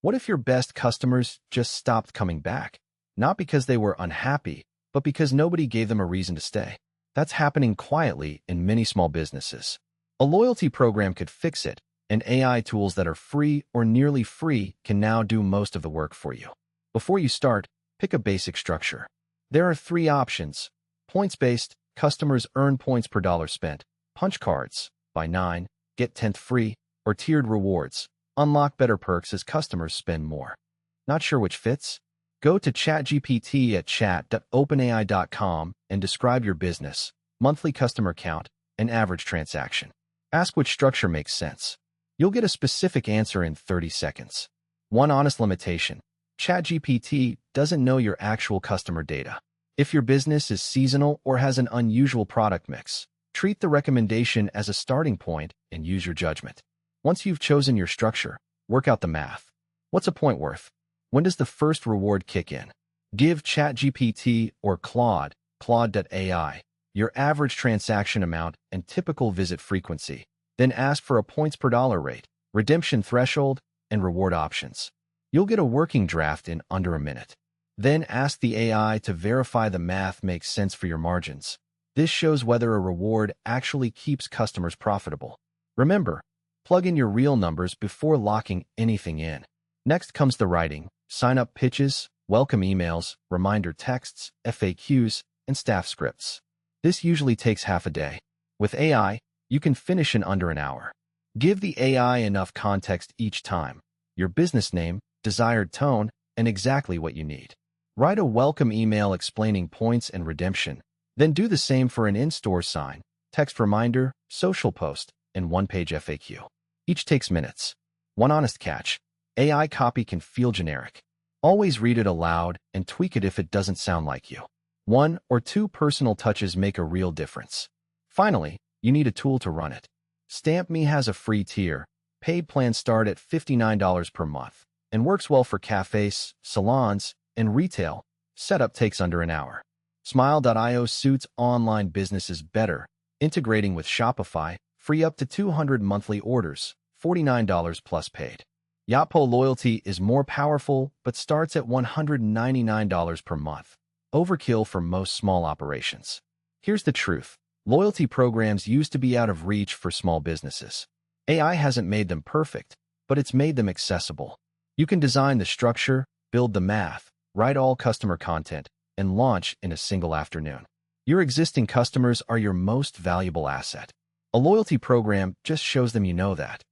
What if your best customers just stopped coming back? Not because they were unhappy, but because nobody gave them a reason to stay. That's happening quietly in many small businesses. A loyalty program could fix it, and AI tools that are free or nearly free can now do most of the work for you. Before you start, pick a basic structure. There are three options: points-based, customers earn points per dollar spent; punch cards, buy 9, get 10th free; or tiered rewards, unlock better perks as customers spend more. Not sure which fits? Go to ChatGPT at chat.openai.com and describe your business, monthly customer count, and average transaction. Ask which structure makes sense. You'll get a specific answer in 30 seconds. One honest limitation: ChatGPT doesn't know your actual customer data. If your business is seasonal or has an unusual product mix, treat the recommendation as a starting point and use your judgment. Once you've chosen your structure, work out the math. What's a point worth? When does the first reward kick in? Give ChatGPT or Claude.ai your average transaction amount and typical visit frequency. Then ask for a points per dollar rate, redemption threshold, and reward options. You'll get a working draft in under a minute. Then ask the AI to verify the math makes sense for your margins. This shows whether a reward actually keeps customers profitable. Remember, plug in your real numbers before locking anything in. Next comes the writing: sign-up pitches, welcome emails, reminder texts, FAQs, and staff scripts. This usually takes half a day. With AI, you can finish in under an hour. Give the AI enough context each time: your business name, desired tone, and exactly what you need. Write a welcome email explaining points and redemption. Then do the same for an in-store sign, text reminder, social post, and one-page FAQ. Each takes minutes. One honest catch: AI copy can feel generic. Always read it aloud and tweak it if it doesn't sound like you. One or two personal touches make a real difference. Finally, you need a tool to run it. StampMe has a free tier. Paid plans start at $59 per month and works well for cafes, salons, and retail. Setup takes under an hour. Smile.io suits online businesses better, integrating with Shopify, free up to 200 monthly orders, $49 plus paid. Yotpo Loyalty is more powerful but starts at $199 per month. Overkill for most small operations. Here's the truth: loyalty programs used to be out of reach for small businesses. AI hasn't made them perfect, but it's made them accessible. You can design the structure, build the math, write all customer content, and launch in a single afternoon. Your existing customers are your most valuable asset. A loyalty program just shows them you know that.